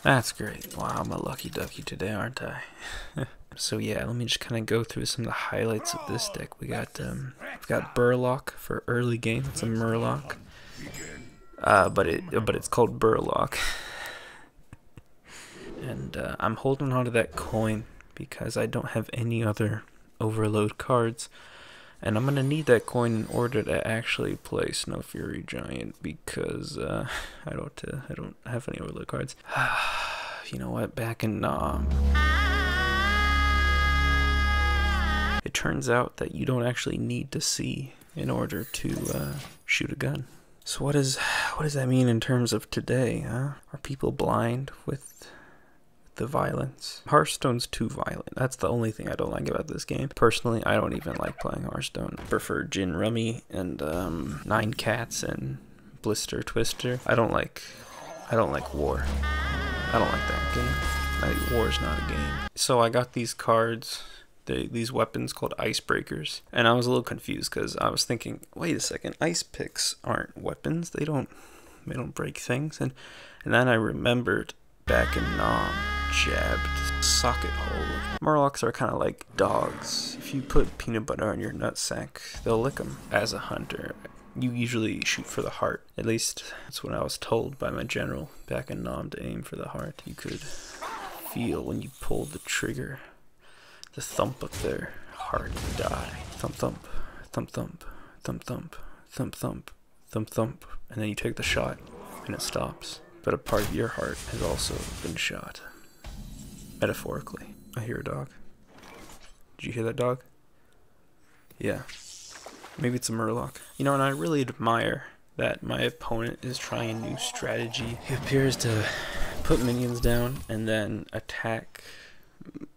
That's great. Wow, I'm a lucky ducky today, aren't I? So yeah, let me just kind of go through some of the highlights of this deck. We've got Burlock for early game. It's a Murloc, but it's called Burlock. And I'm holding on to that coin because I don't have any other overload cards. And I'm gonna need that coin in order to actually play Snow Fury Giant because I don't have any overload cards. You know what? Back in it turns out that you don't actually need to see in order to shoot a gun. So what does that mean in terms of today? Huh? Are people blind with the violence? Hearthstone's too violent. That's the only thing I don't like about this game. Personally, I don't even like playing Hearthstone. I prefer Gin Rummy and 9 Cats and Blister Twister. I don't like War. I don't like that game. War's not a game. So I got these cards, these weapons called Icebreakers, and I was a little confused because I was thinking, wait a second, ice picks aren't weapons. They don't break things. And then I remembered back in jabbed socket hole. Murlocs are kind of like dogs. If you put peanut butter on your nutsack, they'll lick them. As a hunter, you usually shoot for the heart. At least that's what I was told by my general back in Nom, to aim for the heart. You could feel when you pulled the trigger, the thump of their heart die. Thump thump, thump thump, thump thump, thump thump, thump thump, and then you take the shot and it stops. But a part of your heart has also been shot. Metaphorically. I hear a dog. Did you hear that dog? Yeah. Maybe it's a Murloc. You know, and I really admire that my opponent is trying a new strategy. He appears to put minions down and then attack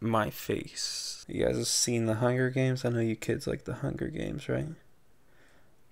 my face. You guys have seen the Hunger Games? I know you kids like the Hunger Games, right?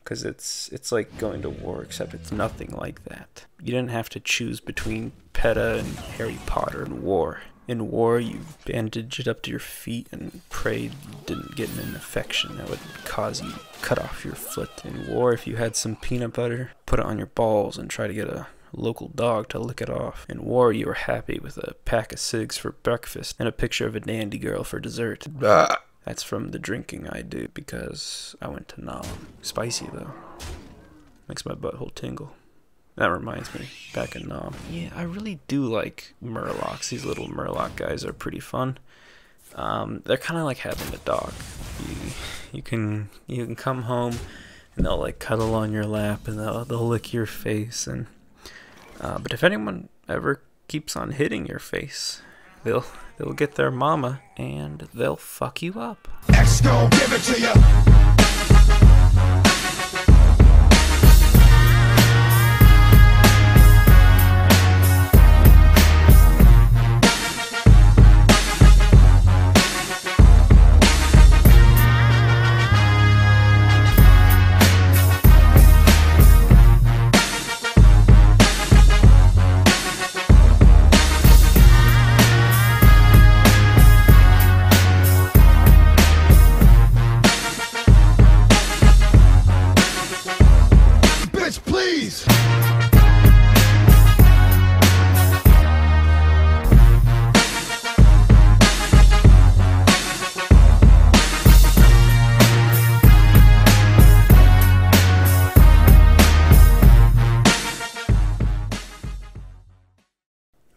Because it's like going to war, except it's nothing like that. You didn't have to choose between PETA and Harry Potter and war. In war, you bandage it up to your feet and prayed you didn't get an infection that would cause you to cut off your foot. In war, if you had some peanut butter, put it on your balls and try to get a local dog to lick it off. In war, you were happy with a pack of cigs for breakfast and a picture of a dandy girl for dessert. That's from the drinking I do because I went to Nam. Spicy though. Makes my butthole tingle. That reminds me, back in Nam. Yeah, I really do like Murlocs. These little Murloc guys are pretty fun. They're kind of like having a dog. You can come home and they'll like cuddle on your lap and they'll lick your face. And but if anyone ever keeps on hitting your face, they'll get their mama and they'll fuck you up. X gon' give it to you. Please.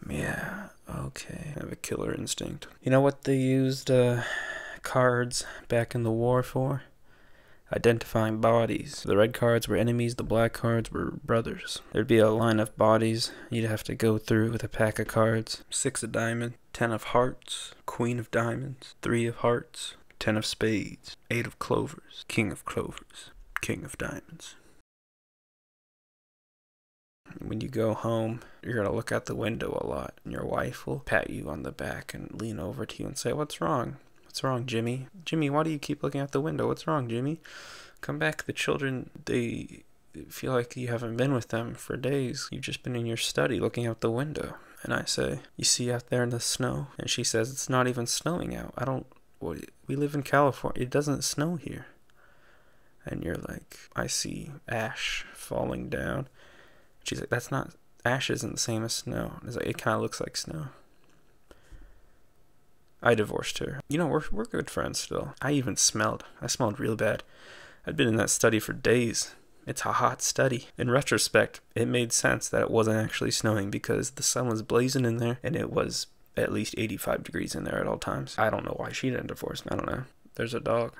Yeah, okay. I have a killer instinct. You know what they used cards back in the war for? Identifying bodies. The red cards were enemies, the black cards were brothers. There'd be a line of bodies you'd have to go through with a pack of cards. 6 of diamonds, 10 of hearts, queen of diamonds, 3 of hearts, 10 of spades, 8 of clovers, king of clovers, king of diamonds. When you go home, you're going to look out the window a lot, and your wife will pat you on the back and lean over to you and say, "What's wrong? What's wrong, Jimmy? Jimmy, why do you keep looking out the window? What's wrong, Jimmy? Come back." The children, they feel like you haven't been with them for days. You've just been in your study looking out the window. And I say, "You see out there in the snow?" And she says, "It's not even snowing out. We live in California. It doesn't snow here." And you're like, "I see ash falling down." She's like, Ash isn't the same as snow. It kind of looks like snow. I divorced her. You know, we're good friends still. I smelled real bad. I'd been in that study for days. It's a hot study. In retrospect, it made sense that it wasn't actually snowing because the sun was blazing in there and it was at least 85 degrees in there at all times. I don't know why she didn't divorce me. I don't know. There's a dog.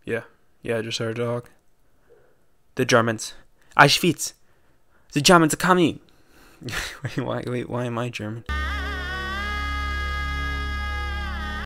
Yeah, I just heard a dog. The Germans. Auschwitz. The Germans are coming. Wait, why am I German?